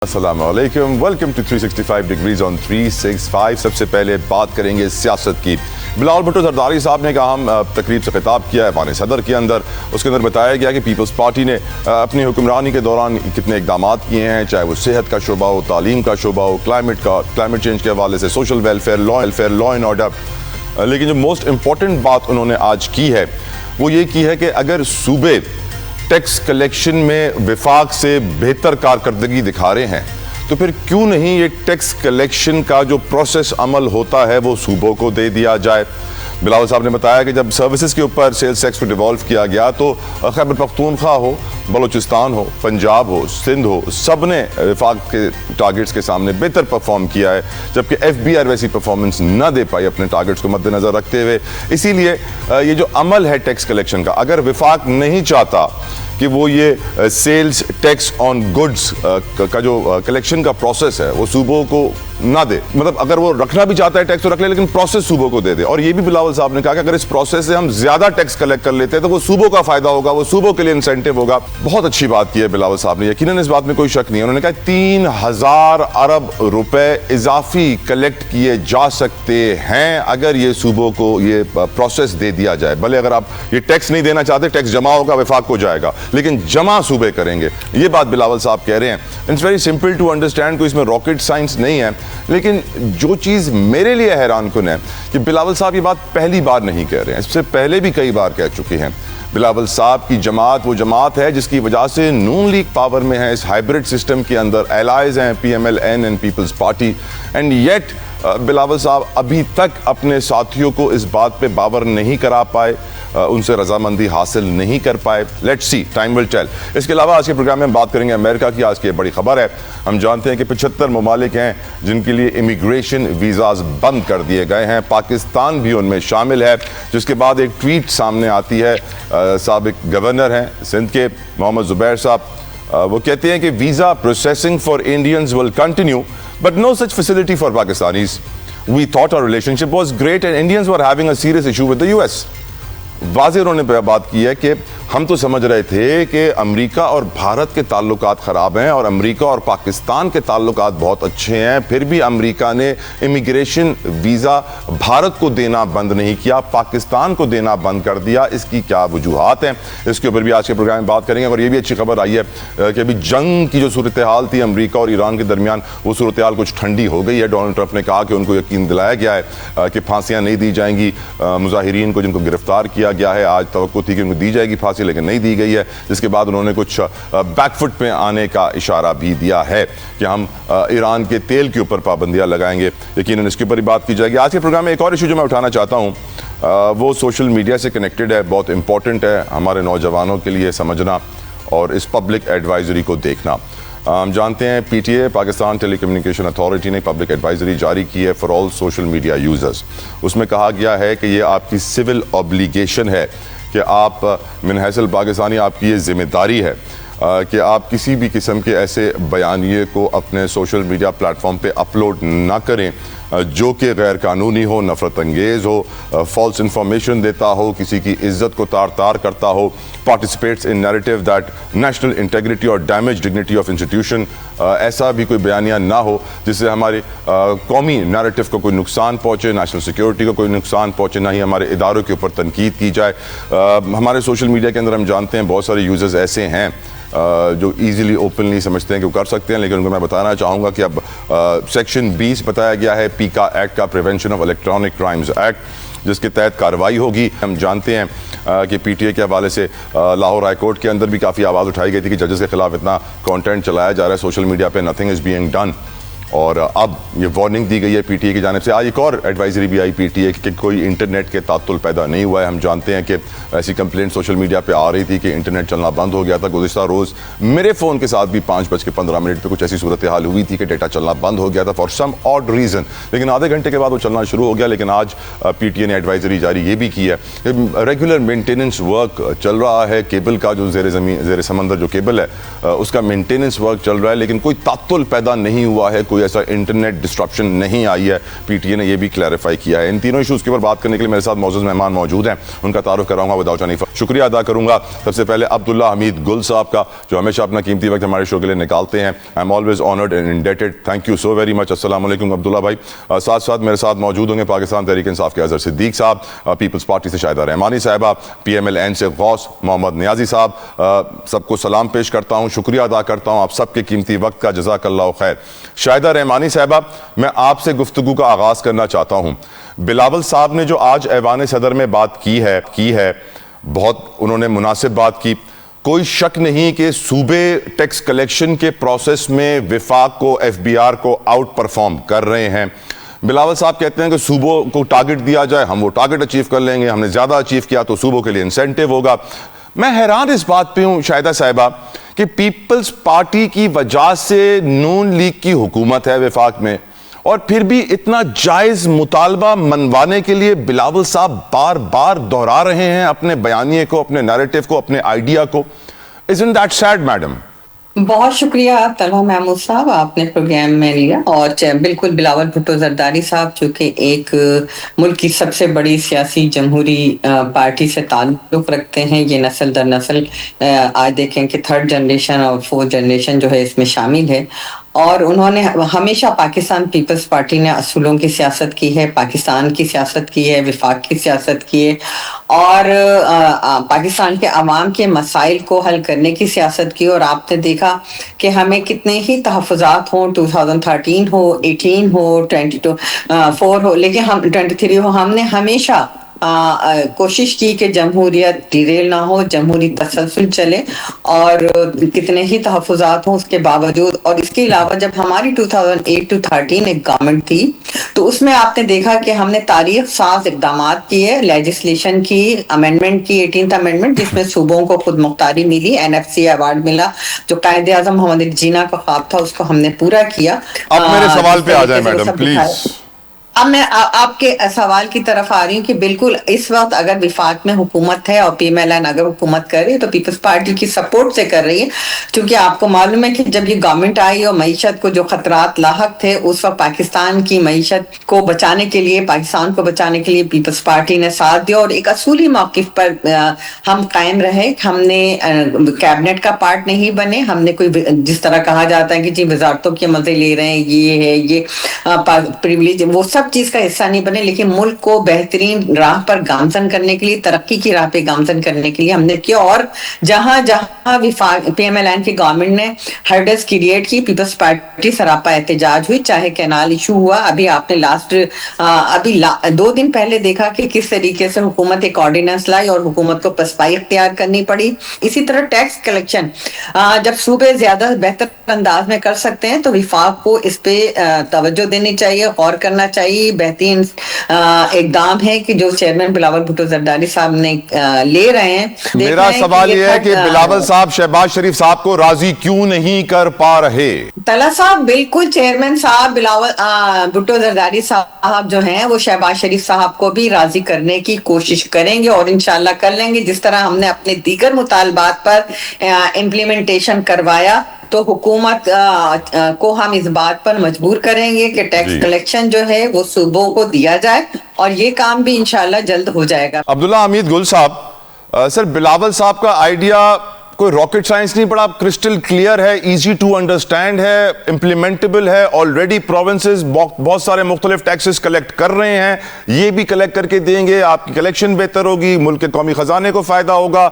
السلام علیکم، welcome to 365 degrees آن 365۔ سب سے پہلے بات کریں گے سیاست کی۔ بلاول بھٹو زرداری صاحب نے کہا ہم تقریب سے خطاب کیا ہے ایوان صدر کے اندر، اس کے اندر بتایا گیا کہ پیپلز پارٹی نے اپنی حکمرانی کے دوران کتنے اقدامات کیے ہیں، چاہے وہ صحت کا شعبہ ہو، تعلیم کا شعبہ ہو، کلائمیٹ چینج کے حوالے سے، social welfare, law and order. لیکن جو موسٹ امپورٹنٹ بات انہوں نے آج کی ہے وہ یہ کی ہے کہ اگر صوبے ٹیکس کلیکشن میں وفاق سے بہتر کارکردگی دکھا رہے ہیں تو پھر کیوں نہیں یہ ٹیکس کلیکشن کا جو پروسیس عمل ہوتا ہے وہ صوبوں کو دے دیا جائے۔ بلاول صاحب نے بتایا کہ جب سروسز کے اوپر سیلز ٹیکس کو ڈیوالو کیا گیا تو خیبر پختونخوا ہو، بلوچستان ہو، پنجاب ہو، سندھ ہو، سب نے وفاق کے ٹارگٹس کے سامنے بہتر پرفارم کیا ہے، جبکہ ایف بی آر ویسی پرفارمنس نہ دے پائی اپنے ٹارگٹس کو مد نظر رکھتے ہوئے۔ اسی لیے یہ جو عمل ہے ٹیکس کلیکشن کا، اگر وفاق نہیں چاہتا کہ وہ یہ سیلز ٹیکس آن گڈز کا جو کلیکشن کا پروسیس ہے وہ صوبوں کو نہ دے، مطلب اگر وہ رکھنا بھی چاہتا ہے ٹیکس تو رکھ لے لیکن پروسیس صوبوں کو دے دے۔ اور یہ بھی بلاول صاحب نے کہا کہ اگر اس پروسیس سے ہم زیادہ ٹیکس کلیکٹ کر لیتے ہیں تو وہ صوبوں کا فائدہ ہوگا، وہ صوبوں کے لیے انسینٹیو ہوگا۔ بہت اچھی بات کی ہے بلاول صاحب نے، یقیناً اس بات میں کوئی شک نہیں ہے۔ انہوں نے کہا 3000 ارب روپے اضافی کلیکٹ کیے جا سکتے ہیں اگر یہ صوبوں کو یہ پروسیس دے دیا جائے۔ بھلے اگر آپ یہ ٹیکس نہیں دینا چاہتے، ٹیکس جمع ہوگا، وفاق کو جائے گا، لیکن جمع صوبے کریں گے۔ یہ بات بلاول صاحب کہہ رہے ہیں۔ It's very simple to understand, کوئی اس میں راکٹ سائنس نہیں ہے۔ لیکن جو چیز میرے لیے حیران کن ہے کہ بلاول صاحب یہ بات پہلی بار نہیں کہہ رہے ہیں، اس سے پہلے بھی کئی بار کہہ چکے ہیں۔ بلاول صاحب کی جماعت وہ جماعت ہے جس کی وجہ سے نون لیگ پاور میں ہے، اس ہائبرڈ سسٹم کے اندر ایلائز ہیں P M L N and Peoples Party, and yet Bilawal صاحب ابھی تک اپنے ساتھیوں کو اس بات پہ باور نہیں کرا پائے، ان سے رضامندی حاصل نہیں کر پائے۔ Let's see, time will tell. اس کے علاوہ آج کے پروگرام میں ہم بات کریں گے امریکہ کی۔ آج کی بڑی خبر ہے، ہم جانتے ہیں کہ 75 ممالک ہیں جن کے لیے امیگریشن ویزاز بند کر دیے گئے ہیں، پاکستان بھی ان میں شامل ہے، جس کے بعد ایک ٹویٹ سامنے آتی ہے، سابق گورنر ہیں سندھ کے محمد زبیر صاحب، وہ کہتے ہیں کہ visa processing for Indians will continue but no such facility for Pakistanis. We thought our relationship was great and Indians were having a serious issue with the US. واضح انہوں نے بات کی ہے کہ ہم تو سمجھ رہے تھے کہ امریکہ اور بھارت کے تعلقات خراب ہیں اور امریکہ اور پاکستان کے تعلقات بہت اچھے ہیں، پھر بھی امریکہ نے امیگریشن ویزا بھارت کو دینا بند نہیں کیا، پاکستان کو دینا بند کر دیا۔ اس کی کیا وجوہات ہیں، اس کے اوپر بھی آج کے پروگرام میں بات کریں گے۔ اور یہ بھی اچھی خبر آئی ہے کہ ابھی جنگ کی جو صورتحال تھی امریکہ اور ایران کے درمیان، وہ صورتحال کچھ ٹھنڈی ہو گئی ہے۔ ڈونلڈ ٹرمپ نے کہا کہ ان کو یقین دلایا گیا ہے کہ پھانسیاں نہیں دی جائیں گی مظاہرین کو جن کو گرفتار کیا گیا ہے۔ آج توقع تھی کہ ان کو دی جائے گی پھانسی لیکن نہیں دی گئی ہے، جس کے بعد انہوں نے کچھ بیک فٹ پہ آنے کا اشارہ بھی دیا ہے کہ ہم ایران کے تیل کے اوپر پابندیاں لگائیں گے۔ یقیناً اس کے اوپر ہی بات کی جائے گی۔ آج کے پروگرام میں ایک اور ایشو جو میں اٹھانا چاہتا ہوں وہ سوشل میڈیا سے کنیکٹڈ ہے، بہت امپورٹنٹ ہے ہمارے نوجوانوں کے لیے سمجھنا اور اس پبلک ایڈوائزری کو دیکھنا۔ ہم جانتے ہیں P T A Pakistan telecommunication authority نے پبلک ایڈوائزری جاری کی ہے for all social media users. اس میں کہا گیا ہے کہ یہ آپ کی سول اوبلیگیشن ہے کہ آپ من حیث الپاکستانی آپ کی یہ ذمہ داری ہے کہ آپ کسی بھی قسم کے ایسے بیانیے کو اپنے سوشل میڈیا پلیٹ فارم پہ اپلوڈ نہ کریں جو کہ غیر قانونی ہو، نفرت انگیز ہو، فالس انفارمیشن دیتا ہو، کسی کی عزت کو تار تار کرتا ہو، participates in narrative that national integrity اور ڈیمیج ڈگنیٹی آف انسٹیٹیوشن، ایسا بھی کوئی بیانیہ نہ ہو جس سے ہماری قومی نیریٹو کو کوئی نقصان پہنچے، نیشنل سیکیورٹی کو کوئی نقصان پہنچے، نہ ہی ہمارے اداروں کے اوپر تنقید کی جائے۔ ہمارے سوشل میڈیا کے اندر ہم جانتے ہیں بہت سارے یوزرز ایسے ہیں جو ایزیلی اوپنلی سمجھتے ہیں کہ وہ کر سکتے ہیں، لیکن ان کو میں بتانا چاہوں گا کہ اب سیکشن 20 بتایا گیا ہے پیکا ایکٹ کا، prevention of electronic crimes act, جس کے تحت کارروائی ہوگی۔ ہم جانتے ہیں کہ پی ٹی اے کے حوالے سے لاہور ہائی کورٹ کے اندر بھی کافی آواز اٹھائی گئی تھی کہ ججز کے خلاف اتنا کانٹینٹ چلایا جا رہا ہے سوشل میڈیا پہ، نتھنگ از بینگ ڈن، اور اب یہ وارننگ دی گئی ہے پی ٹی اے کی جانب سے۔ آج ایک اور ایڈوائزری بھی آئی پی ٹی اے کہ کوئی انٹرنیٹ کے تعطل پیدا نہیں ہوا ہے۔ ہم جانتے ہیں کہ ایسی کمپلینٹ سوشل میڈیا پہ آ رہی تھی کہ انٹرنیٹ چلنا بند ہو گیا تھا۔ گزشتہ روز میرے فون کے ساتھ بھی 5:15 پہ کچھ ایسی صورتحال ہوئی تھی کہ ڈیٹا چلنا بند ہو گیا تھا فار سم آڈ ریزن، لیکن آدھے گھنٹے کے بعد وہ چلنا شروع ہو گیا۔ لیکن آج پی ٹی اے نے ایڈوائزری جاری یہ بھی کی ہے کہ ریگولر مینٹیننس ورک چل رہا ہے، کیبل کا جو زیر سمندر جو کیبل ہے اس کا مینٹیننس ورک چل رہا ہے، لیکن کوئی تعطل پیدا نہیں ہوا ہے، کوئی کوئی ایسا انٹرنیٹ ڈسٹرپشن نہیں آئی ہے. پی ٹی اے نے یہ بھی کلیریفائی کیا ہے. ان تینوں ایشوز کے اوپر بات کرنے کے لیے میرے ساتھ معزز مہمان موجود ہیں, ان کا تعارف کراؤں گا وداؤٹ اینی. شکریہ ادا کروں گا سب سے پہلے عبداللہ حمید گل صاحب کا, جو ہمیشہ اپنا قیمتی وقت ہمارے شو کے لیے نکالتے ہیں. I am always honoured and indebted. Thank you so very much. السلام علیکم عبداللہ بھائی. ساتھ ساتھ میرے ساتھ موجود ہوں گے پاکستان تحریک انصاف کے اظہر صدیق صاحب, پیپلز پارٹی سے شاہدہ رحمانی صاحبہ, پی ایم ایل این سے غوث محمد نیازی صاحب. سب کو سلام پیش کرتا ہوں, شکریہ ادا کرتا ہوں آپ سب کے قیمتی وقت کا, جزاک اللہ خیر. شاہدہ رحمانی صاحبہ, میں آپ سے گفتگو کا آغاز کرنا چاہتا ہوں. بلاول صاحب نے جو آج ایوان صدر میں بات کی ہے بہت انہوں نے مناسب بات کی. کوئی شک نہیں کہ صوبے ٹیکس کلیکشن کے پروسیس میں وفاق کو, ایف بی آر کو آؤٹ پرفارم کر رہے ہیں. بلاول صاحب کہتے ہیں کہ صوبوں کو ٹارگٹ دیا جائے, ہم وہ ٹارگٹ اچیو کر لیں گے, ہم نے زیادہ اچیو کیا تو صوبوں کے لیے انسینٹیو ہوگا. میں حیران اس بات پہ ہوں شاہدہ صاحبہ کہ پیپلز پارٹی کی وجہ سے نون لیگ کی حکومت ہے وفاق میں, اور پھر بھی اتنا جائز مطالبہ منوانے کے لیے بلاول صاحب بار بار دہرا رہے ہیں اپنے بیانیے کو, اپنے نیریٹو کو, اپنے آئیڈیا کو. Isn't that sad, madam? بہت شکریہ طلحہ محمود صاحب, آپ نے پروگرام میں لیا. اور بالکل بلاول بھٹو زرداری صاحب جو کہ ایک ملک کی سب سے بڑی سیاسی جمہوری پارٹی سے تعلق رکھتے ہیں, یہ نسل در نسل آج دیکھیں کہ 3rd جنریشن اور 4th جنریشن جو ہے اس میں شامل ہے. اور انہوں نے ہمیشہ پاکستان پیپلز پارٹی نے اصولوں کی سیاست کی ہے, پاکستان کی سیاست کی ہے, وفاق کی سیاست کی ہے, اور پاکستان کے عوام کے مسائل کو حل کرنے کی سیاست کی. اور آپ نے دیکھا کہ ہمیں کتنے ہی تحفظات ہوں, 2013 ہو, 18 ہو, 24 ہو, لیکن 23 ہو, ہم نے ہمیشہ کوشش کی کہ جمہوریت ڈیریل نہ ہو, جمہوری تسلسل چلے, اور کتنے ہی تحفظات ہوں اس کے باوجود. اور اس کے علاوہ جب ہماری 2008 to 13 ایک گورنمنٹ تھی تو اس میں آپ نے دیکھا کہ ہم نے تاریخ ساز اقدامات کیے, لیجسلیشن کی, امینڈمنٹ کی, 18th امینڈمنٹ, جس میں صوبوں کو خود مختاری ملی, NFC ایوارڈ ملا, جو قائد اعظم محمد علی جناح کا خواب تھا اس کو ہم نے پورا کیا. اب میرے سوال پہ آ جائیں میڈم پلیز. اب میں آپ کے سوال کی طرف آ رہی ہوں کہ بالکل اس وقت اگر وفاق میں حکومت ہے اور پی ایم ایل این اگر حکومت کر رہی ہے تو پیپلز پارٹی کی سپورٹ سے کر رہی ہے, کیونکہ آپ کو معلوم ہے کہ جب یہ گورنمنٹ آئی اور معیشت کو جو خطرات لاحق تھے اس وقت پاکستان کی معیشت کو بچانے کے لیے, پاکستان کو بچانے کے لیے پیپلز پارٹی نے ساتھ دیا, اور ایک اصولی موقف پر ہم قائم رہے. ہم نے کیبنٹ کا پارٹ نہیں بنے, ہم نے کوئی جس طرح کہا جاتا ہے کہ جی وزارتوں کے مزے لے رہے ہیں, یہ ہے یہ پریویلیج, وہ سب چیز کا حصہ نہیں بنے, لیکن ملک کو بہترین راہ پر گامزن کرنے کے لیے, ترقی کی راہ پہ گامزن کرنے کے لیے ہم نے کیا. اور جہاں جہاں وفاق پی ایم ایل این کی گورنمنٹ نے ہرڈز کریٹ کی, پیپلز پارٹی سراپا احتجاج ہوئی, چاہے کینال ایشو ہوا. ابھی آپ نے ابھی 2 دن پہلے دیکھا کہ کس طریقے سے حکومت ایک آرڈیننس لائی اور حکومت کو پسپائی اختیار کرنی پڑی. اسی طرح ٹیکس کلیکشن جب صوبے زیادہ بہتر انداز میں کر سکتے ہیں تو وفاق کو اس پہ توجہ دینی چاہیے, غور کرنا چاہیے. بہترین اقدام ہے کہ جو چیئرمین بلاول بھٹو زرداری صاحب نے لے رہے ہیں. میرا سوال یہ ہے کہ بلاول صاحب شہباز شریف صاحب کو راضی کیوں نہیں کر پا رہے؟ طلحہ صاحب بالکل چیئرمین صاحب بلاول بھٹو زرداری صاحب جو ہیں وہ شہباز شریف صاحب کو بھی راضی کرنے کی کوشش کریں گے, اور انشاءاللہ کر لیں گے. جس طرح ہم نے اپنے دیگر مطالبات پر امپلیمنٹیشن کروایا تو حکومت کو ہم اس بات پر مجبور کریں گے کہ ٹیکس کلیکشن جو ہے وہ صوبوں کو دیا جائے, اور یہ کام بھی انشاءاللہ جلد ہو جائے گا. عبداللہ حمید گل صاحب, سر بلاول صاحب کا آئیڈیا کوئی راکٹ سائنس نہیں پڑا, کرسٹل کلیئر ہے, ایزی ٹو انڈرسٹینڈ ہے, امپلیمنٹیبل ہے. آلریڈی پروونسز بہت سارے مختلف ٹیکسز کلیکٹ کر رہے ہیں, یہ بھی کلیکٹ کر کے دیں گے, آپ کی کلیکشن بہتر ہوگی, ملک کے قومی خزانے کو فائدہ ہوگا.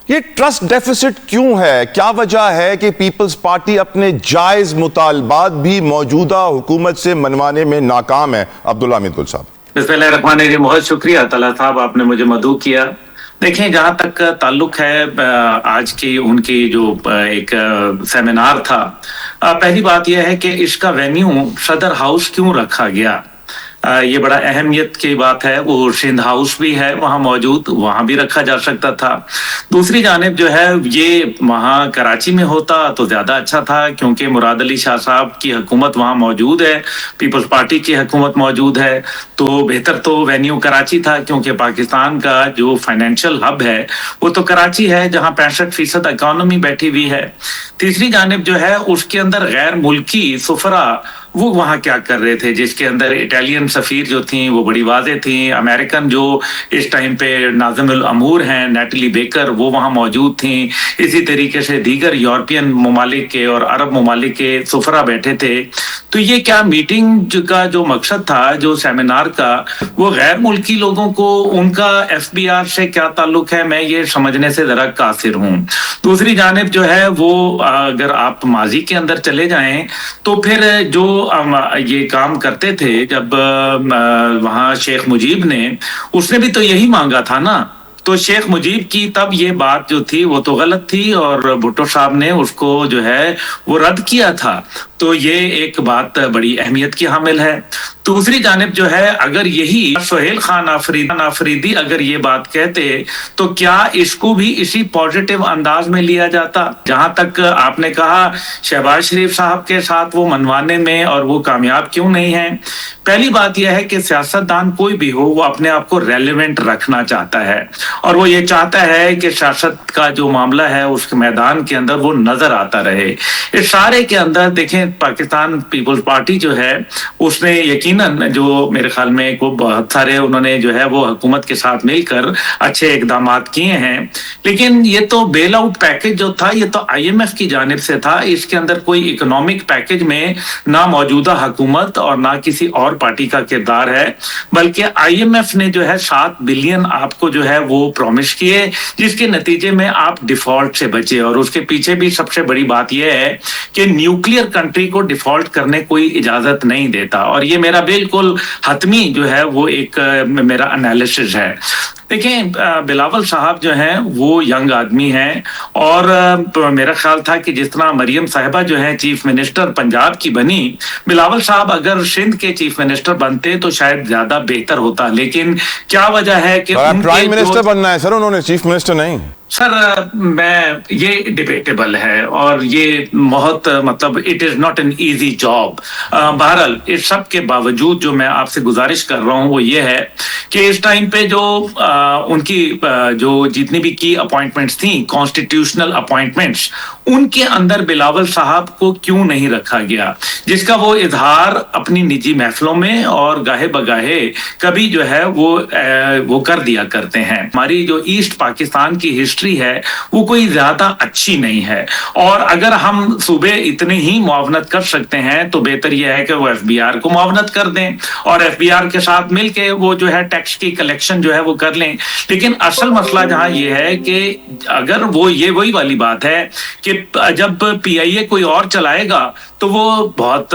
یہ ٹرسٹ ڈیفیسٹ کیوں ہے؟ کیا وجہ ہے کہ پیپلز پارٹی اپنے جائز مطالبات بھی موجودہ حکومت سے منوانے میں ناکام ہے؟ عبداللہ حمید گل صاحب. بسم اللہ الرحمن الرحیم. بہت شکریہ طلحہ صاحب, آپ نے مجھے مدعو کیا. دیکھیں, جہاں تک تعلق ہے آج کی ان کی جو ایک سیمینار تھا, پہلی بات یہ ہے کہ اس کا وینیو صدر ہاؤس کیوں رکھا گیا, یہ بڑا اہمیت کی بات ہے. وہ سندھ ہاؤس بھی ہے وہاں موجود, وہاں بھی رکھا جا سکتا تھا. دوسری جانب جو ہے یہ وہاں کراچی میں ہوتا تو زیادہ اچھا تھا, کیونکہ مراد علی شاہ صاحب کی حکومت وہاں موجود ہے, پیپلز پارٹی کی حکومت موجود ہے, تو بہتر تو وینیو کراچی تھا, کیونکہ پاکستان کا جو فائنینشیل ہب ہے وہ تو کراچی ہے, جہاں 65% اکانومی بیٹھی ہوئی ہے. تیسری جانب جو ہے اس کے اندر غیر ملکی سفرا وہ وہاں کیا کر رہے تھے، جس کے اندر اٹالین سفیر جو تھیں وہ بڑی واضح تھیں، امریکن جو اس ٹائم پہ ناظم الامور ہیں نیٹلی بیکر وہ وہاں موجود تھیں، اسی طریقے سے دیگر یورپین ممالک کے اور عرب ممالک کے سفراء بیٹھے تھے. تو یہ کیا میٹنگ کا جو مقصد تھا جو سیمینار کا، وہ غیر ملکی لوگوں کو ان کا ایف بی آر سے کیا تعلق ہے، میں یہ سمجھنے سے ذرا قاصر ہوں. دوسری جانب جو ہے وہ اگر آپ ماضی کے اندر چلے جائیں تو پھر جو یہ کام کرتے تھے جب وہاں شیخ مجیب نے، اس نے بھی تو یہی مانگا تھا نا. تو شیخ مجیب کی تب یہ بات جو تھی وہ تو غلط تھی اور بھٹو صاحب نے اس کو جو ہے وہ رد کیا تھا. تو یہ ایک بات بڑی اہمیت کی حامل ہے. دوسری جانب جو ہے اگر یہی سہیل خان آفریدی اگر یہ بات کہتے تو کیا اس کو بھی اسی پازیٹیو انداز میں لیا جاتا؟ جہاں تک آپ نے کہا شہباز شریف صاحب کے ساتھ وہ منوانے میں اور وہ کامیاب کیوں نہیں ہیں، پہلی بات یہ ہے کہ سیاستدان کوئی بھی ہو وہ اپنے آپ کو ریلیونٹ رکھنا چاہتا ہے اور وہ یہ چاہتا ہے کہ سیاست کا جو معاملہ ہے اس کے میدان کے اندر وہ نظر آتا رہے. اس سارے کے اندر دیکھیں پاکستان پیپلز پارٹی جو ہے اس نے یقیناً جو میرے خیال میں کو بہت سارے انہوں نے جو ہے وہ حکومت کے ساتھ مل کر اچھے اقدامات کیے ہیں، لیکن یہ تو بیل آؤٹ پیکج جو تھا یہ تو آئی ایم ایف کی جانب سے تھا. اس کے اندر کوئی اکنامک پیکج میں نہ موجودہ حکومت اور نہ کسی اور پارٹی کا کردار ہے، بلکہ آئی ایم ایف نے جو ہے 7 بلین آپ کو جو ہے وہ پرومس کیے جس کے نتیجے میں آپ ڈیفالٹ سے بچے. اور اس کے پیچھے بھی سب سے بڑی بات یہ ہے کہ نیوکلیئر کنٹری کو ڈیفالٹ کرنے کوئی اجازت نہیں دیتا، اور یہ میرا بالکل حتمی جو ہے وہ ایک میرا انالیسس ہے. دیکھیں بلاول صاحب جو ہیں وہ ینگ آدمی ہیں اور میرا خیال تھا کہ جس طرح مریم صاحبہ جو ہیں چیف منسٹر پنجاب کی بنی، بلاول صاحب اگر سندھ کے چیف منسٹر بنتے تو شاید زیادہ بہتر ہوتا. لیکن کیا وجہ ہے کہ پرائم منسٹر بننا ہے سر، انہوں نے چیف منسٹر نہیں. سر میں یہ ڈیبیٹیبل ہے اور یہ بہت مطلب it is not an easy job. بہرحال اس سب کے باوجود جو میں آپ سے گزارش کر رہا ہوں وہ یہ ہے کہ اس ٹائم پہ جو ان کی جو جتنی بھی کی اپوائنٹمنٹس تھیں کانسٹیٹیوشنل اپوائنٹمنٹس، ان کے اندر بلاول صاحب کو کیوں نہیں رکھا گیا، جس کا وہ اظہار اپنی نجی محفلوں میں اور گاہے بگاہے کبھی جو ہے وہ کر دیا کرتے ہیں. ہماری جو ایسٹ پاکستان کی ہسٹری ہے وہ کوئی زیادہ اچھی نہیں ہے، اور اگر ہم صوبے اتنے ہی معاونت کر سکتے ہیں تو بہتر یہ ہے کہ وہ ایف بی آر کو معاونت کر دیں اور ایف بی آر کے ساتھ مل کے وہ جو ہے ٹیکس کی کلیکشن جو ہے وہ کر لیں. لیکن اصل مسئلہ جہاں یہ ہے کہ اگر وہ یہ وہی والی بات ہے کہ جب پی آئی اے کوئی اور چلائے گا تو وہ بہت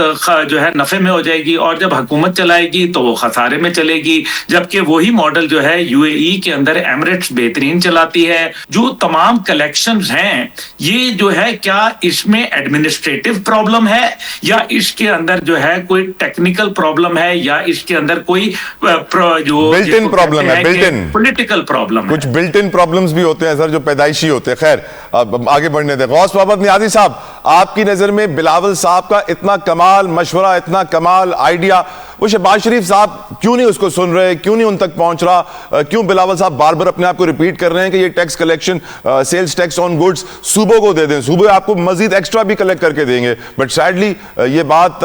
جو ہے نفع میں ہو جائے گی، اور جب حکومت چلائے گی تو وہ خسارے میں چلے گی. جبکہ وہی ماڈل جو ہے یو اے ای کے اندر ایمریٹس بہترین چلاتی ہے. جو تمام کلیکشنز ہیں یہ جو ہے کیا اس میں ایڈمنسٹریٹو پرابلم ہے یا اس کے اندر جو ہے کوئی ٹیکنیکل پرابلم ہے یا اس کے اندر کوئی جو بلٹ ان پرابلم ہے، بلٹ ان پولیٹیکل پرابلم ہے. کچھ بلٹ ان پرابلمز بھی ہوتے ہیں سر جو پیدائشی ہوتے ہیں. خیر اب آگے بڑھنے دیں. غوث محمد نیازی صاحب، آپ کی نظر میں بلاول صاحب کا اتنا کمال مشورہ، اتنا کمال آئیڈیا، وہ شہباز شریف صاحب کیوں نہیں اس کو سن رہے، کیوں نہیں ان تک پہنچ رہا؟ کیوں بلاول صاحب بار بار اپنے آپ کو ریپیٹ کر رہے ہیں کہ یہ ٹیکس کلیکشن سیلز ٹیکس آن گڈز صوبوں کو دے دیں، صوبے آپ کو مزید ایکسٹرا بھی کلیکٹ کر کے دیں گے، بٹ سیڈلی یہ بات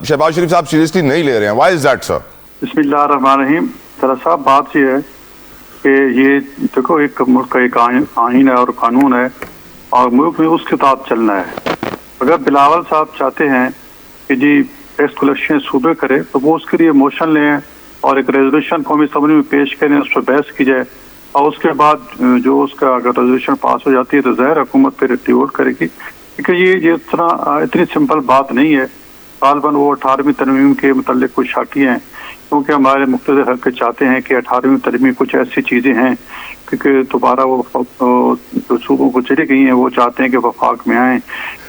شہباز شریف صاحب سیریسلی نہیں لے رہے ہیں. Y is that sir? بسم اللہ الرحمن الرحیم. ذرا صاحب بات یہ ہے کہ یہ دیکھو ایک ملک کا ایک آئین ہے اور قانون ہے اور ملک میں اس کے تحت چلنا ہے. اگر بلاول صاحب چاہتے ہیں کہ جی ٹیکس کلیکشن صوبے کرے تو وہ اس کے لیے موشن لیں اور ایک ریزولوشن قومی اسمبلی میں پیش کریں، اس پر بحث کی جائے اور اس کے بعد جو اس کا اگر ریزولوشن پاس ہو جاتی ہے تو ظاہر حکومت پہ ریوٹ کرے گی. کیونکہ یہ اتنی سمپل بات نہیں ہے. غالباً وہ 18ویں ترمیم کے متعلق کچھ شاکی ہیں، کیونکہ ہمارے مقتدر حلقے چاہتے ہیں کہ 18ویں ترمیم کچھ ایسی چیزیں ہیں کیونکہ دوبارہ وہ جو صوبوں کو چلی گئی ہیں وہ چاہتے ہیں کہ وفاق میں آئیں.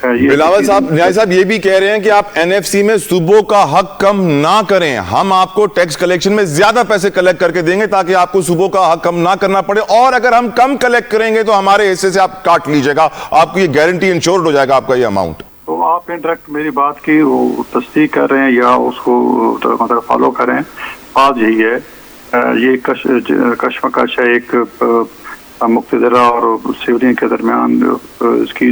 بلاول صاحب، نیازی صاحب یہ بھی کہہ رہے ہیں کہ آپ این ایف سی میں صوبوں کا حق کم نہ کریں، ہم آپ کو ٹیکس کلیکشن میں زیادہ پیسے کلیکٹ کر کے دیں گے تاکہ آپ کو صوبوں کا حق کم نہ کرنا پڑے، اور اگر ہم کم کلیکٹ کریں گے تو ہمارے حصے سے آپ کاٹ لیجیے گا، آپ کو یہ گارنٹی انشورڈ ہو جائے گا آپ کا یہ اماؤنٹ. تو آپ انڈائریکٹ میری بات کی وہ تصدیق کر رہے ہیں یا اس کو مطلب فالو کریں. بات یہی ہے، یہ کشمکش ہے ایک مقتدرہ اور سیولین کے درمیان. اس کی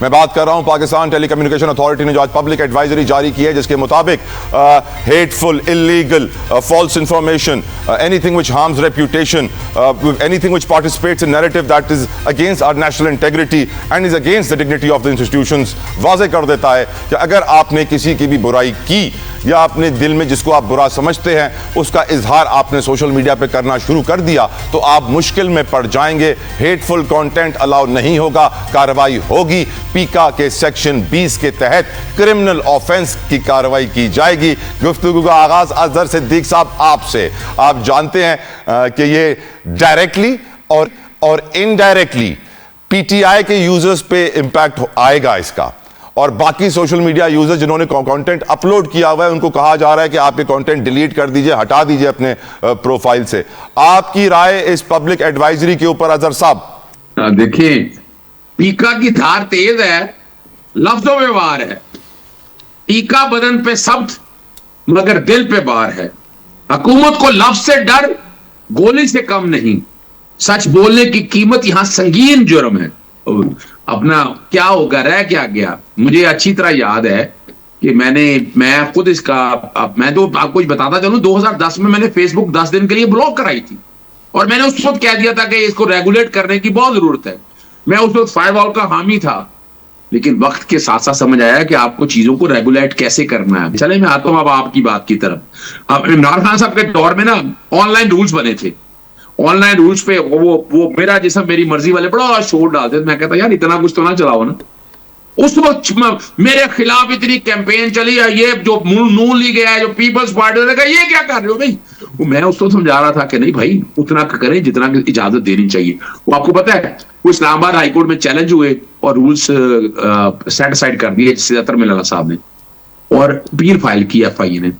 میں بات کر رہا ہوں پاکستان ٹیلی کمیونیکیشن اتھارٹی نے جو آج پبلک ایڈوائزری جاری کی ہے جس کے مطابق ہیٹفل illegal false information anything which harms reputation anything which participates in narrative that is against our national integrity and is against the dignity of the institutions واضح کر دیتا ہے کہ اگر آپ نے کسی کی بھی برائی کی یا اپنے دل میں جس کو آپ برا سمجھتے ہیں اس کا اظہار آپ نے سوشل میڈیا پہ کرنا شروع کر دیا تو آپ مشکل میں پڑ جائیں گے. ہیٹفل کانٹینٹ الاؤ نہیں ہوگا, کارروائی ہوگی. پیکا کے سیکشن 20 کے تحت کرمنل آفینس کی کارروائی کی جائے گی. گفتگو کا آغاز اظہر صدیق صاحب آپ سے. آپ جانتے ہیں کہ یہ ڈائریکٹلی اور انڈائریکٹلی پی ٹی آئی کے یوزرز پہ امپیکٹ آئے گا اس کا, اور باقی سوشل میڈیا یوزر جنہوں نے کانٹینٹ اپلوڈ کیا ہوا ہے ان کو کہا جا رہا ہے کہ آپ یہ کانٹینٹ ڈیلیٹ کر دیجئے, ہٹا دیجئے اپنے پروفائل سے. آپ کی رائے اس پبلک ایڈوائزری کے اوپر اظہر صاحب؟ دیکھیں, پیکا کی دھار تیز ہے, لفظوں میں وار ہے. پیکا بدن پہ سخت مگر دل پہ بار ہے. حکومت کو لفظ سے ڈر, گولی سے کم نہیں. سچ بولنے کی قیمت یہاں سنگین جرم ہے. اپنا کیا ہوگا, رہ کیا گیا. مجھے اچھی طرح یاد ہے کہ میں خود اس کا, میں تو آپ کو بتاتا چلوں, 2010 میں نے فیس بک 10 دن کے لیے بلاک کرائی تھی, اور میں نے اس وقت کہہ دیا تھا کہ اس کو ریگولیٹ کرنے کی بہت ضرورت ہے. میں اس وقت فائر وال کا حامی تھا, لیکن وقت کے ساتھ ساتھ سمجھ آیا کہ آپ کو چیزوں کو ریگولیٹ کیسے کرنا ہے. چلے میں آتا ہوں اب آپ کی بات کی طرف. اب عمران خان صاحب کے دور میں نا آن لائن رولز بنے تھے. آن لائن رولز پہ وہ میرا جسم میری مرضی والے بڑا شور ڈالتے تھے. میں کہتا یار اتنا کچھ تو نہ چلاؤ نا. اس وقت میرے خلاف اتنی کیمپین چلی ہے, یہ جو نون لیگ ہے, جو پیپلز پارٹی نے کہا یہ کیا کر رہے ہو بھائی. میں اس کو سمجھا رہا تھا کہ نہیں بھائی اتنا کریں جتنا اجازت دینی چاہیے. وہ آپ کو پتا ہے وہ اسلام آباد ہائی کورٹ میں چیلنج ہوئے اور رولز سیٹ اسائڈ کر دیے سیداتر ملالہ صاحب نے, اور اپیل فائل کی ایف آئی نے.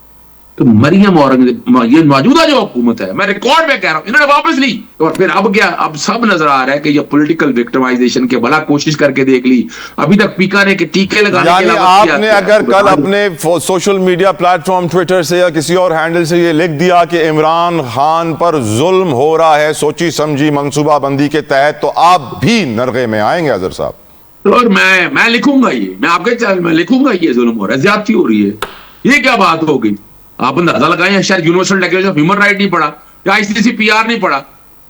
تو مریم اورنگزیب, یہ موجودہ جو حکومت ہے, میں ریکارڈ میں کہہ رہا ہوں, انہوں نے واپس لی. اور پھر اب کیا, اب سب نظر آ رہا ہے کہ یہ پولیٹیکل وکٹمائزیشن کے بلا کوشش کر کے دیکھ لی. ابھی تک پیکا نے کہ ٹیکے لگانے کے علاوہ آپ نے اگر کل اپنے social media plate form Twitter سے یا کسی اور ہینڈل سے یہ لکھ دیا کہ عمران خان پر ظلم ہو رہا ہے سوچی سمجھی منصوبہ بندی کے تحت, تو آپ بھی نرغے میں آئیں گے اظہر صاحب؟ اور میں لکھوں گا, یہ میں آپ کے چینل میں لکھوں گا یہ ظلم ہو رہا ہے, زیادتی ہو رہی ہے. یہ کیا بات ہو گئی؟ آپ اندازہ لگائیں, شاید universal declaration of human right نہیں پڑھا یا آئی سی سی پی آر نہیں پڑھا.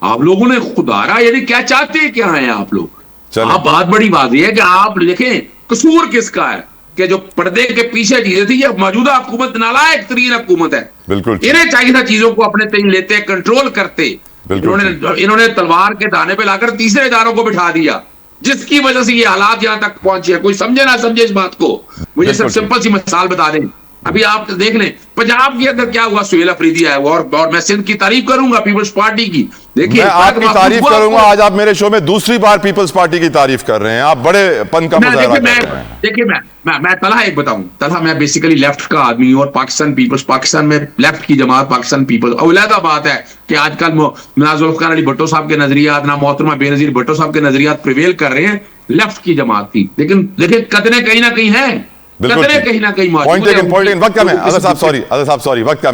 آپ لوگوں نے خدا رہا, یعنی کیا چاہتے ہیں, کیا ہیں آپ لوگ؟ آپ بات بڑی بات یہ ہے کہ آپ دیکھیں قصور کس کا ہے کہ جو پردے کے پیچھے چیزیں تھی, یہ موجودہ حکومت نالائق ترین حکومت ہے. بالکل انہیں چاہیے تھا چیزوں کو اپنے تئیں لیتے, کنٹرول کرتے. انہوں نے تلوار کے دانے پہ لا کر تیسرے اداروں کو بٹھا دیا, جس کی وجہ سے یہ حالات یہاں تک پہنچے. کوئی سمجھے نہ سمجھے اس بات کو. مجھے سب سمپل سی مثال بتا دیں. ابھی آپ دیکھ لیں پنجاب کے اندر کیا ہوا, سہیل افریدی آیا ہوا, اور میں سندھ کی تعریف کروں گا پیپلز پارٹی کی. دیکھیے میں آپ کی تعریف کروں گا, آج آپ میرے شو میں دوسری بار پیپلز پارٹی کی تعریف کر رہے ہیں, آپ بڑے پن کا مظاہرہ کر رہے ہیں. دیکھیے میں طلحہ ایک بتاؤں, طلحہ میں بیسیکلی لیفٹ کا آدمی ہوں, اور پاکستان پیپلز, پاکستان میں لیفٹ کی جماعت پاکستان پیپلز. علیحدہ بات ہے کہ آج کل نہ ذوالفقار علی بھٹو صاحب کے نظریات, نہ محترمہ بے نظیر بھٹو صاحب کے نظریات پریویل کر رہے ہیں, لیفٹ کی جماعت کی. لیکن دیکھیں قطرے کہیں نہ کہیں ہیں,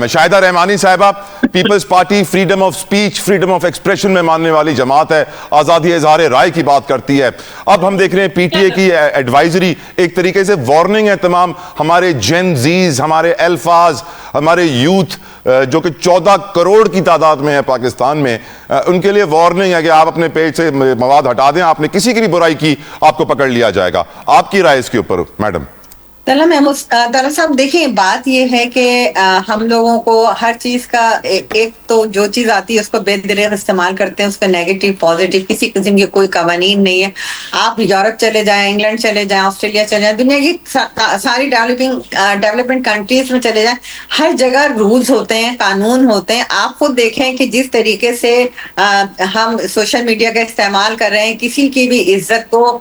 شاہدہ رحمانی صاحبہ, Peoples Party freedom of speech, freedom of expression میں ماننے والی جماعت ہے, آزادی اظہار رائے کی بات کرتی ہے. اب ہم دیکھ رہے ہیں پی ٹی اے کی ایڈوائزری ایک طریقے سے وارننگ ہے تمام ہمارے جین زیز, ہمارے الفاظ, ہمارے یوتھ جو کہ 14 کروڑ کی تعداد میں ہے پاکستان میں, ان کے لیے وارننگ ہے کہ آپ اپنے پیج سے مواد ہٹا دیں, آپ نے کسی کی بھی برائی کی آپ کو پکڑ لیا جائے گا. آپ کی رائے اس کے اوپر میڈم؟ طلحہ صاحب دیکھیں, بات یہ ہے کہ ہم لوگوں کو ہر چیز کا ایک تو جو چیز آتی ہے اس کو بے دریغ استعمال کرتے ہیں, اس کا نیگیٹو پازیٹیو کسی قسم کی کوئی قوانین نہیں ہے. آپ یورپ چلے جائیں, انگلینڈ چلے جائیں, آسٹریلیا چلے جائیں, دنیا کی ساری ڈیولپنگ کنٹریز میں چلے جائیں, ہر جگہ رولز ہوتے ہیں, قانون ہوتے ہیں. آپ خود دیکھیں کہ جس طریقے سے ہم سوشل میڈیا کا استعمال کر رہے ہیں, کسی کی بھی عزت کو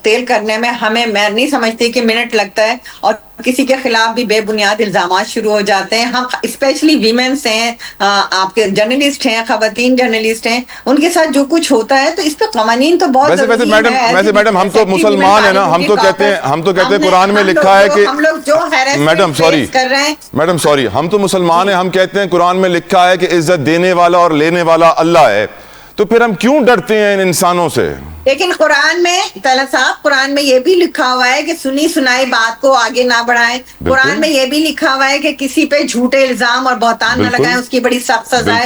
تیل کرنے میں ہمیں, میں نہیں سمجھتی کہ منٹ لگتا ہے, اور کسی کے خلاف بھی بے بنیاد الزامات شروع ہو جاتے ہیں. ہم اسپیشلی ویمنس ہیں, آپ کے جرنلسٹ ہیں, خواتین جرنلسٹ ہیں, ان کے ساتھ جو کچھ ہوتا ہے تو اس پہ قوانین تو بہت ضروری ہے. ویسے میڈم ہم تو مسلمان ہیں نا, ہم تو کہتے ہیں قرآن میں لکھا ہے کہ ہم لوگ جو ہیراسمنٹ کر رہے ہیں, میڈم سوری, ہم تو مسلمان ہیں, ہم کہتے ہیں قرآن میں لکھا ہے کہ عزت دینے والا اور لینے والا اللہ ہے, تو پھر ہم کیوں ڈرتے ہیں ان انسانوں سے؟ لیکن قرآن میں طلعت صاحب قرآن میں یہ بھی لکھا ہوا ہے کہ سنی سنائی بات کو آگے نہ بڑھائیں. قرآن میں یہ بھی لکھا ہوا ہے کہ کسی پہ جھوٹے الزام اور بہتان نہ لگائیں, اس کی بڑی سخت سزا ہے.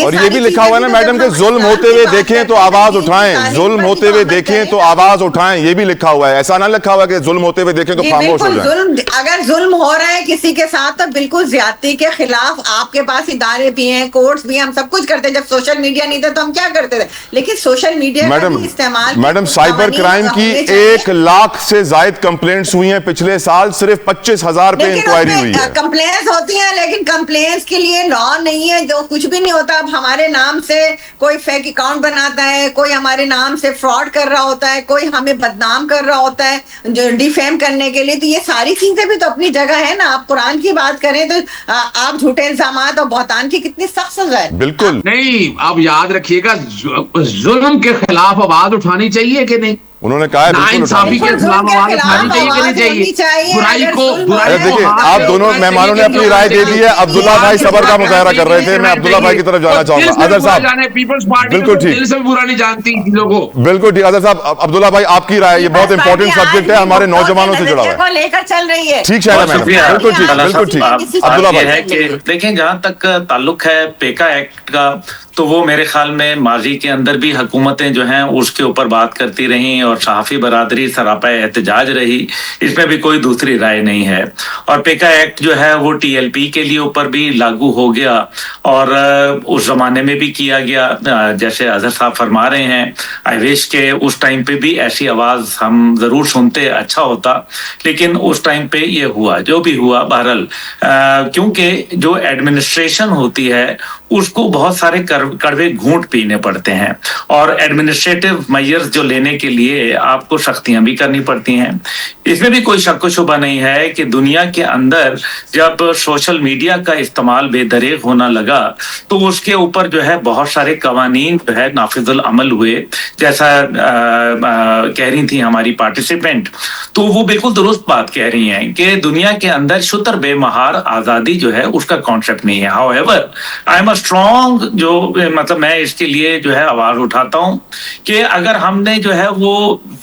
اور یہ بھی لکھا ہوا ہے نا میڈم کہ ظلم ہوتے ہوئے دیکھیں تو آواز اٹھائیں, ظلم ہوتے ہوئے دیکھیں تو آواز اٹھائیں, یہ بھی لکھا ہوا ہے. ایسا نہ لکھا ہوا کہ ظلم ہوتے ہوئے دیکھیں تو خاموش ہو جائیں. اگر ظلم ہو رہا ہے کسی کے ساتھ تو بالکل زیادتی کے خلاف آپ کے پاس ادارے بھی ہیں, کورٹس بھی ہیں, ہم سب کچھ کرتے ہیں. جب سوشل میڈیا نہیں تھا تو ہم کیا کرتے تھے, لیکن سوشل میڈیا کا بھی استعمال. میڈم سائبر کرائم کی 1 لاکھ سے زائد کمپلینٹس ہوئی ہیں پچھلے سال, صرف 25,000 پہ انکوائری ہوئی ہے. کمپلینٹس ہوتی ہیں لیکن کمپلینٹس کے لیے لا نہیں ہے, جو کچھ بھی نہیں ہوتا. اب ہمارے نام سے کوئی فیک اکاؤنٹ بناتا ہے, کوئی ہمارے نام سے فراڈ کر رہا ہوتا ہے, کوئی ہمیں بدنام کر رہا ہوتا ہے جو ڈیفیم کرنے کے لیے. تو یہ ساری چیزیں بھی تو اپنی جگہ ہے نا. آپ قرآن کی بات کریں تو آپ جھوٹے الزامات اور بہتان کی کتنی سخت سزا ہے. بالکل نہیں, آپ یاد رکھیے گا ظلم کے خلاف آواز اٹھانی چاہیے کہ نہیں. انہوں نے کہا ہے ناانصافی کے خلاف آواز اٹھانی چاہیے کہ نہیں چاہیے. برائی کو دیکھیں, آپ دونوں مہمانوں نے اپنی رائے دے دی ہے. عبداللہ بھائی صبر کا مظاہرہ کر رہے تھے, میں عبداللہ بھائی کی طرف جانا چاہوں گا. اظہر صاحب پیپلز پارٹی بالکل ٹھیک, دل سے برا نہیں جانتی لوگوں. بالکل ٹھیک. اظہر صاحب, عبداللہ بھائی آپ کی رائے, یہ بہت امپورٹنٹ سبجیکٹ ہے, ہمارے نوجوانوں سے جڑا ہوا ہے, لے کر چل رہی ہے. ٹھیک ہے میڈم, بالکل ٹھیک, بالکل ٹھیک. عبداللہ بھائی دیکھیں, جہاں تک تعلق ہے پیکا ایکٹ کا, تو وہ میرے خیال میں ماضی کے اندر بھی حکومتیں جو ہیں اس کے اوپر بات کرتی رہیں اور صحافی برادری سراپا احتجاج رہی. اس میں بھی کوئی دوسری رائے نہیں ہے. اور پیکا ایکٹ جو ہے وہ TLP کے لیے اوپر بھی لاگو ہو گیا اور اس زمانے میں بھی کیا گیا. جیسے اظہر صاحب فرما رہے ہیں, آئی وش کہ اس ٹائم پہ بھی ایسی آواز ہم ضرور سنتے, اچھا ہوتا. لیکن اس ٹائم پہ یہ ہوا جو بھی ہوا. بہرحال کیونکہ جو ایڈمنسٹریشن ہوتی ہے اس کو بہت سارے کڑوے گھونٹ پینے پڑتے ہیں, اور ایڈمنسٹریٹو میئرز جو لینے کے لیے آپ کو سختیاں بھی کرنی پڑتی ہیں. اس میں بھی کوئی شک و شبہ نہیں ہے کہ دنیا کے اندر جب سوشل میڈیا کا استعمال بے دریغ ہونا لگا تو اس کے اوپر جو ہے بہت سارے قوانین جو ہے نافذ العمل ہوئے, جیسا کہہ رہی تھی ہماری پارٹیسپینٹ. تو وہ بالکل درست بات کہہ رہی ہیں کہ دنیا کے اندر شتر بے مہار آزادی جو ہے اس کا کانسیپٹ نہیں ہے. How ever I am a strong, جو مطلب میں اس کے لیے جو ہے آواز اٹھاتا ہوں کہ اگر ہم نے جو ہے وہ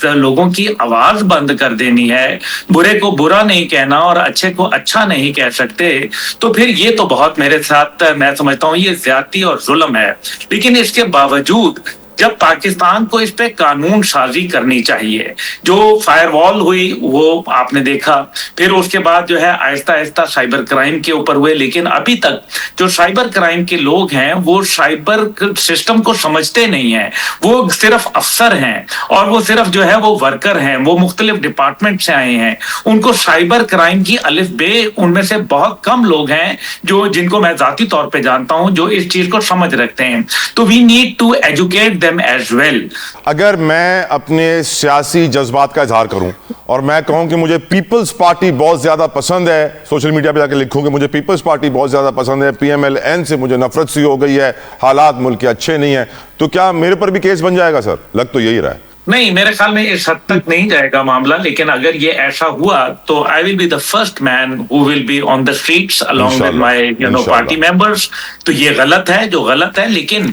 لوگوں کی آواز بند کر دینی ہے, برے کو برا نہیں کہنا اور اچھے کو اچھا نہیں کہہ سکتے, تو پھر یہ تو بہت میرے ساتھ میں سمجھتا ہوں یہ زیادتی اور ظلم ہے. لیکن اس کے باوجود جب پاکستان کو اس پہ قانون سازی کرنی چاہیے, جو فائر وال ہوئی وہ آپ نے دیکھا, پھر اس کے بعد جو ہے آہستہ آہستہ سائبر کرائم کے اوپر ہوئے, لیکن ابھی تک جو سائبر کرائم کے لوگ ہیں وہ سائبر سسٹم کو سمجھتے نہیں ہیں. وہ صرف افسر ہیں اور وہ صرف جو ہے وہ ورکر ہیں, وہ مختلف ڈپارٹمنٹ سے آئے ہیں. ان کو سائبر کرائم کی الف بے ان میں سے بہت کم لوگ ہیں جو جن کو میں ذاتی طور پہ جانتا ہوں جو اس چیز کو سمجھ رکھتے ہیں. تو we need to educate as well. اگر میں اپنے سیاسی جذبات کا اظہار کروں اور میں کہوں کہ مجھے پیپلز پارٹی بہت زیادہ پسند ہے, سوشل میڈیا پہ جا کے لکھوں کہ مجھے پیپلز پارٹی بہت زیادہ پسند ہے, PMLN سے مجھے نفرت سی ہو گئی ہے, حالات ملک کے اچھے نہیں ہیں, تو کیا میرے پر بھی کیس بن جائے گا سر؟ لگ تو یہی رہا ہے. نہیں, میرے خیال میں اس حد تک نہیں جائے گا معاملہ, لیکن اگر یہ ایسا ہوا تو I will be the first man who will be on the streets along with my party members. تو یہ غلط ہے جو غلط ہے. لیکن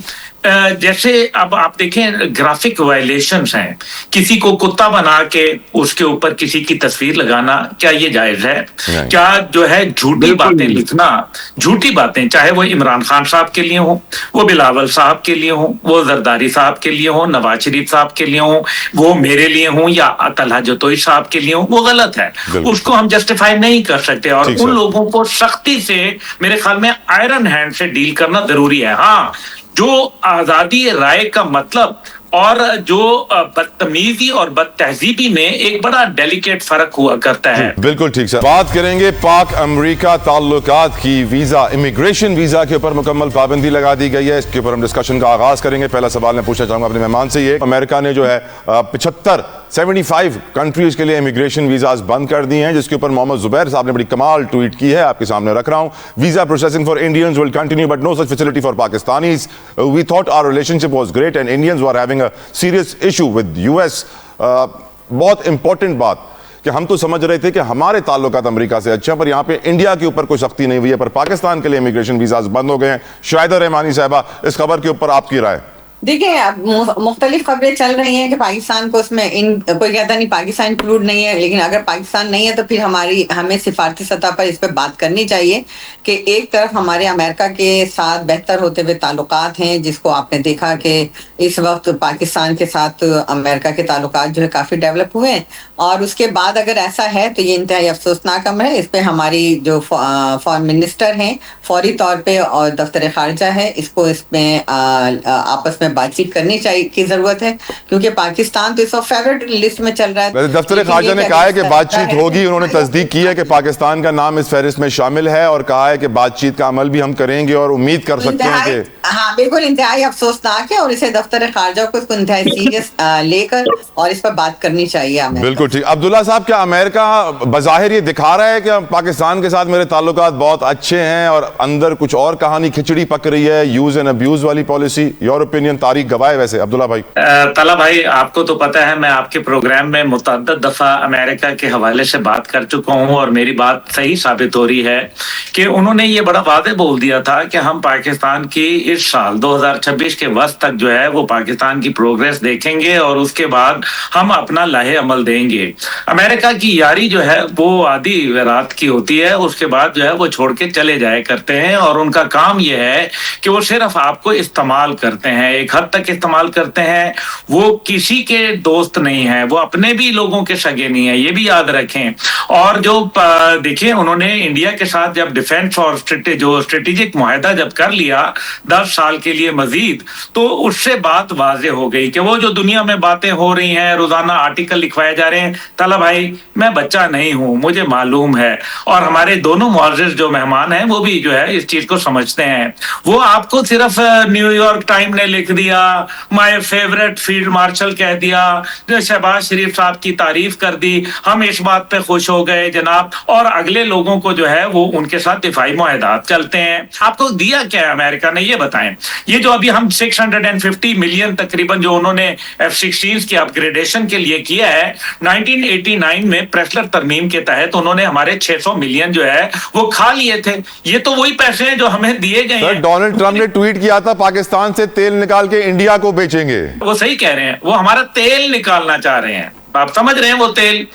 جیسے اب آپ دیکھیں گرافک وائلیشنز ہیں, کسی کو کتا بنا کے اس کے اوپر کسی کی تصویر لگانا, کیا یہ جائز ہے؟ کیا جو ہے جھوٹی باتیں لکھنا, جھوٹی باتیں چاہے وہ عمران خان صاحب کے لیے ہوں, وہ بلاول صاحب کے لیے ہوں, وہ زرداری صاحب کے لیے ہوں, نواز شریف صاحب کے لیے ہوں, وہ میرے لیے ہوں یا طلحہ جتوئی صاحب کے لیے ہوں, وہ غلط ہے. اس کو ہم جسٹیفائی نہیں کر سکتے اور ان لوگوں کو سختی سے میرے خیال میں آئرن ہینڈ سے ڈیل کرنا ضروری ہے. ہاں, جو آزادی رائے کا مطلب اور جو بدتمیزی اور بد تہذیبی میں ایک بڑا ڈیلیکیٹ فرق ہوا کرتا ہے. بالکل ٹھیک سر. بات کریں گے پاک امریکہ تعلقات کی. ویزا, امیگریشن ویزا کے اوپر مکمل پابندی لگا دی گئی ہے. اس کے اوپر ہم ڈسکشن کا آغاز کریں گے. پہلا سوال میں پوچھنا چاہوں گا اپنے مہمان سے, یہ امریکہ نے جو ہے 75 کنٹریز کے لیے امیگریشن ویزاز بند کر دی ہیں, جس کے اوپر محمد زبیر صاحب نے بڑی کمال ٹویٹ کی ہے, آپ کے سامنے رکھ رہا ہوں. Visa processing for Indians will continue but no such facility for Pakistanis. We thought our relationship was great and Indians were having a serious issue with US. بہت امپورٹنٹ بات کہ ہم تو سمجھ رہے تھے کہ ہمارے تعلقات امریکہ سے اچھا, پر یہاں پہ انڈیا کے اوپر کوئی سختی نہیں ہوئی ہے, پر پاکستان کے لیے امیگریشن ویزاز بند ہو گئے ہیں. شاہدہ رحمانی صاحبہ, اس خبر کے اوپر آپ کی رائے؟ دیکھیں اب مختلف خبریں چل رہی ہیں کہ پاکستان کو اس میں کوئی کہتا نہیں پاکستان انکلوڈ نہیں ہے، لیکن اگر پاکستان نہیں ہے تو پھر ہمیں سفارتی سطح پر اس پہ بات کرنی چاہیے کہ ایک طرف ہمارے امریکہ کے ساتھ بہتر ہوتے ہوئے تعلقات ہیں، جس کو آپ نے دیکھا کہ اس وقت پاکستان کے ساتھ امریکہ کے تعلقات جو ہے کافی ڈیولپ ہوئے ہیں، اور اس کے بعد اگر ایسا ہے تو یہ انتہائی افسوسناک امر ہے۔ اس پہ ہماری جو فارن منسٹر ہیں فوری طور پہ اور دفتر خارجہ ہے اس کو اس میں آپس میں بات چیت کرنی چاہیے کی ضرورت ہے، کیونکہ پاکستان تو اس وقت فیورٹ لسٹ میں چل رہا ہے۔ دفتر خارجہ نے کہا ہے کہ بات چیت ہوگی، انہوں نے تصدیق کی ہے کہ پاکستان کا نام اس فہرست میں شامل ہے، اور کہا ہے کہ بات چیت کا عمل بھی ہم کریں گے اور امید کر سکتے ہیں کہ ہاں بالکل انتہائی افسوسناک ہے، اور اسے دفتر خارجہ کو اس کو انتہائی سیریس لے کر اور اس پر بات کرنی چاہیے ہمیں۔ بالکل ٹھیک۔ عبداللہ صاحب، کیا امریکہ بظاہر یہ دکھا رہا ہے کہ پاکستان کے ساتھ میرے تعلقات بہت اچھے ہیں اور اندر کچھ اور کہانی کھچڑی پک رہی ہے، یوز اینڈ ابیوز والی پالیسی؟ یور اوپینین تاریخ گواہ ہے ویسے عبداللہ بھائی۔ طلحہ بھائی، آپ کو تو پتہ ہے میں آپ کے پروگرام میں متعدد دفعہ امریکہ کے حوالے سے بات کر چکا ہوں، اور میری بات صحیح ثابت ہو رہی ہے کہ انہوں نے یہ بڑا واضح بول دیا تھا کہ ہم پاکستان کی اس سال 2026 کے وسط تک جو ہے وہ پاکستان کی پروگریس دیکھیں گے، اور اس کے بعد ہم اپنا لاہے عمل دیں گے۔ امریکہ کی یاری جو ہے وہ آدھی رات کی ہوتی ہے، اس کے بعد جو ہے وہ چھوڑ کے چلے جائے کرتے ہیں، اور ان کا کام یہ ہے کہ وہ صرف آپ کو استعمال کرتے ہیں، ایک حد تک استعمال کرتے ہیں۔ وہ کسی کے دوست نہیں ہیں، وہ اپنے بھی لوگوں کے سگے نہیں ہیں، یہ بھی یاد رکھیں۔ اور جو دیکھیں انہوں نے انڈیا کے ساتھ جب ڈیفینس اور جو اسٹریٹجک معاہدہ جب کر لیا 10 سال کے لیے مزید، تو اس سے بات واضح ہو گئی کہ وہ جو دنیا میں باتیں ہو رہی ہیں، روزانہ آرٹیکل لکھوائے جا رہے ہیں، طلحہ بھائی میں بچہ نہیں ہوں، مجھے معلوم ہے، اور ہمارے دونوں معزز جو مہمان ہیں وہ بھی جو ہے اس چیز کو سمجھتے ہیں۔ وہ آپ کو صرف نیو یارک ٹائم نے لکھ دیا، مائی فیورٹ فیلڈ مارشل کہہ دیا، شہباز شریف صاحب کی تعریف کر دی، ہم اس بات پہ خوش ہو گئے جناب، اور اگلے لوگوں کو جو ہے وہ ان کے ساتھ دفاعی معاہدات چلتے ہیں۔ آپ کو دیا کیا ہے امریکہ نے، یہ بتائیں۔ یہ جو ابھی ہم 650 ملین تقریباً جو انہوں نے F-16 کی اپ گریڈیشن کے لیے کیا ہے، 1989 میں پریسلر ترمیم کے تحت انہوں نے ہمارے 600 ملین جو ہے وہ کھا لیے تھے۔ یہ تو وہی پیسے ہیں جو ہمیں دیے گئے ہیں۔ ڈونلڈ ٹرمپ نے ٹویٹ کیا تھا پاکستان سے تیل نکال کے انڈیا کو بیچیں گے۔ وہ صحیح کہہ رہے ہیں، وہ ہمارا تیل نکالنا چاہ رہے ہیں، آپ سمجھ رہے ہیں؟ وہ تیل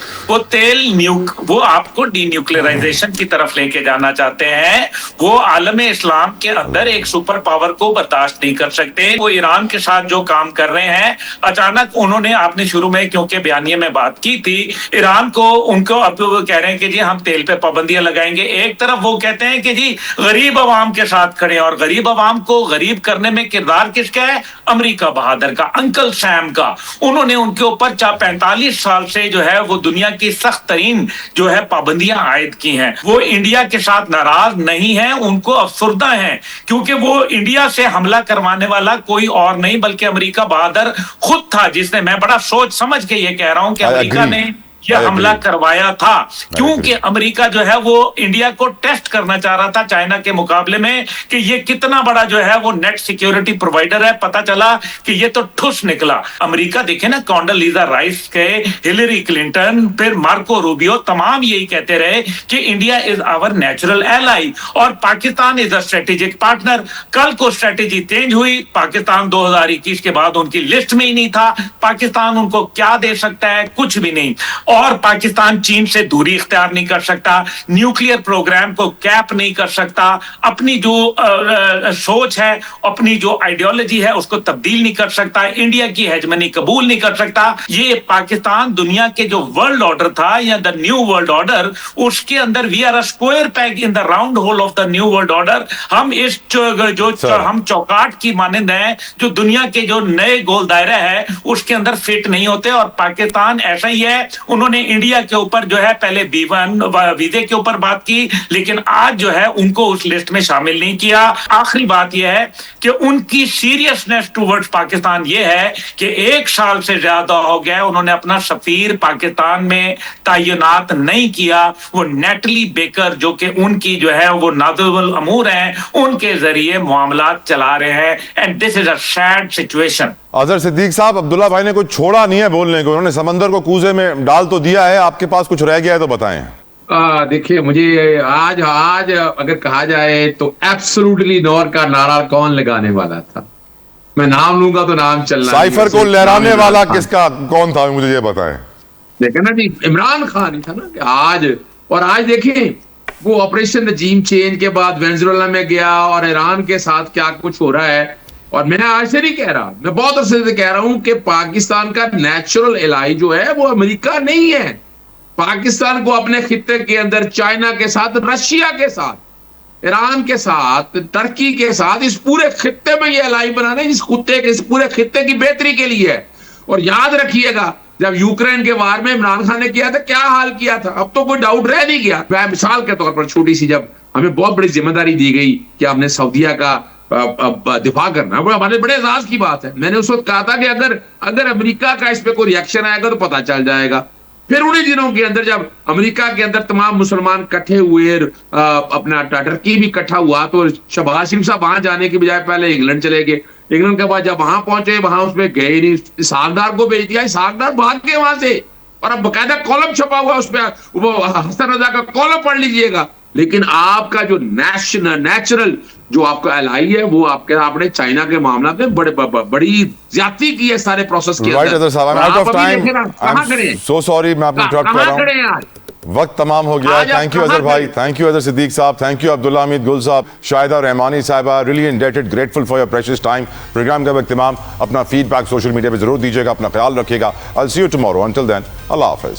وہ آپ کو ڈی نیوکلیئرائزیشن کی طرف لے کے جانا چاہتے ہیں۔ وہ عالم اسلام کے اندر ایک سپر پاور کو برداشت نہیں کر سکتے۔ وہ ایران کے ساتھ جو کام کر رہے ہیں، اچانک انہوں نے، آپ نے شروع میں کیونکہ بیانیے میں بات کی تھی، ایران کو ان کو اب وہ کہہ رہے ہیں کہ جی ہم تیل پہ پابندیاں لگائیں گے۔ ایک طرف وہ کہتے ہیں کہ جی غریب عوام کے ساتھ کھڑے ہیں، اور غریب عوام کو غریب کرنے میں کردار کس کا ہے؟ امریکہ بہادر کا، انکل سیم کا۔ انہوں نے ان کے اوپر 45 سال سے جو ہے وہ دنیا کی سخت ترین جو ہے پابندیاں عائد کی ہیں۔ وہ انڈیا کے ساتھ ناراض نہیں ہیں، ان کو افسردہ ہیں، کیونکہ وہ انڈیا سے حملہ کروانے والا کوئی اور نہیں بلکہ امریکہ بہادر خود تھا، جس نے، میں بڑا سوچ سمجھ کے یہ کہہ رہا ہوں کہ امریکہ نے یہ حملہ کروایا تھا، کیونکہ امریکہ جو ہے وہ انڈیا کو ٹیسٹ کرنا چاہ رہا تھا چائنا کے مقابلے میں کہ یہ کتنا بڑا جو ہے وہ نیٹ سیکیورٹی پرووائڈر ہے۔ پتہ چلا کہ یہ تو ٹھس نکلا۔ امریکہ دیکھیں نا، کونڈولیزا رائس کے، ہلری کلنٹن، پھر مارکو روبیو، تمام یہی کہتے رہے کہ انڈیا از آور نیچرل ایلائی اور پاکستان از اے اسٹریٹجک پارٹنر۔ کل کو اسٹریٹجی چینج ہوئی، پاکستان 2021 کے بعد ان کی لسٹ میں ہی نہیں تھا۔ پاکستان ان کو کیا دے سکتا ہے؟ کچھ بھی نہیں۔ اور پاکستان چین سے دوری اختیار نہیں کر سکتا، نیوکلیئر پروگرام کو کیپ نہیں کر سکتا، اپنی جو سوچ ہے، اپنی جو آئیڈیالوجی ہے اس کو تبدیل نہیں کر سکتا، انڈیا کی ہیجمنی قبول نہیں کر سکتا۔ یہ پاکستان دنیا کے جو ورلڈ آرڈر تھا یا دا نیو ورلڈ آرڈر، اس کے اندر we are a square peg in the round hole of the new world order. ہم اس ہم چوکاٹ کی مانند ہیں جو دنیا کے جو نئے گول دائرہ ہے اس کے اندر فٹ نہیں ہوتے، اور پاکستان ایسا ہی ہے۔ انہوں نے انڈیا کے اوپر جو ہے پہلے B1 ویزے کے اوپر بات کی، لیکن آج جو ہے ان کو اس لسٹ میں شامل نہیں کیا۔ آخری بات یہ ہے کہ ان کی سیریسنس ٹوورڈز پاکستان یہ ہے کہ 1 سال سے زیادہ ہو گیا انہوں نے اپنا سفیر پاکستان میں تعینات نہیں کیا۔ وہ نیٹلی بیکر جو کہ ان کی جو ہے وہ نازل الامور ہیں، ان کے ذریعے معاملات چلا رہے ہیں، and this is a sad situation. Azhar Siddique صاحب، عبداللہ بھائی نے کچھ چھوڑا نہیں ہے بولنے کو، انہوں نے سمندر کو کوزے میں ڈال تو دیا ہے، آپ کے پاس کچھ رہ گیا ہے تو بتائیں۔ دیکھیے، مجھے آج اگر کہا جائے تو ایبسولوٹلی نور کا نعرہ کون لگانے والا تھا؟ میں نام لوں گا تو نام چلنا سائفر کو لہرانے والا کس کا کون تھا مجھے یہ بتائیں. دیکھیں نا جی عمران خان ہی تھا نا کہ آج دیکھیں وہ آپریشن رجیم چینج کے بعد وینزویلا میں گیا اور ایران کے ساتھ کیا کچھ ہو رہا ہے. اور میں آج سے نہیں کہہ رہا, میں بہت عرصے سے کہہ رہا ہوں کہ پاکستان کا نیچرل الائی جو ہے وہ امریکہ نہیں ہے. پاکستان کو اپنے خطے کے اندر چائنا کے ساتھ, رشیا کے ساتھ, ایران کے ساتھ, ترکی کے ساتھ, اس پورے خطے میں یہ الائی بنانا ہے اس پورے خطے کی بہتری کے لیے ہے. اور یاد رکھیے گا جب یوکرین کے وار میں عمران خان نے کیا تھا کیا حال کیا تھا, اب تو کوئی ڈاؤٹ رہ نہیں گیا. میں مثال کے طور پر چھوٹی سی, جب ہمیں بہت بڑی ذمہ داری دی گئی کہ ہم نے سعودیہ کا دفاع کرنا, وہ ہمارے بڑے اعزاز کی بات ہے. میں نے اس وقت کہا تھا کہ اگر امریکہ کا اس پہ کوئی ریئیکشن آئے گا تو پتہ چل جائے گا. پھر انہیں دنوں کے اندر جب امریکہ کے اندر تمام مسلمان کٹھے ہوئے, اپنا ٹرکی بھی اکٹھا ہوا, تو شہباز شریف صاحب وہاں جانے کے بجائے پہلے انگلینڈ چلے گئے. انگلینڈ کے بعد جب وہاں پہنچے وہاں اس میں گئے نہیں, اسحاق ڈار کو بھیج دیا, اسحاق ڈار بھاگ کے وہاں سے, اور اب باقاعدہ کالم چھپا ہوا اس پہ, وہ حسن رضا کا کالم پڑھ لیجئے گا. لیکن آپ کا جو نیچرل جو آپ کا الائی ہے وہ آپ نے چائنا کے معاملات میں بڑی زیادتی کی ہے سارے پروسیس کے اندر. کہاں کھڑے ہیں, سو سوری میں آپ نے انٹرپٹ کر رہا ہوں, وقت تمام ہو گیا. تھینک یو اظہر بھائی, تھینک یو اظہر صدیق صاحب, تھینک یو عبداللہ حمید گل صاحب, شاہدہ رحمانی صاحبہ, really indebted, grateful for your precious time. Programme کا اہتمام, اپنا فیڈ بیک سوشل میڈیا پہ ضرور دیجیے گا, اپنا خیال رکھیے گا. I'll see you tomorrow. Until then, اللہ حافظ.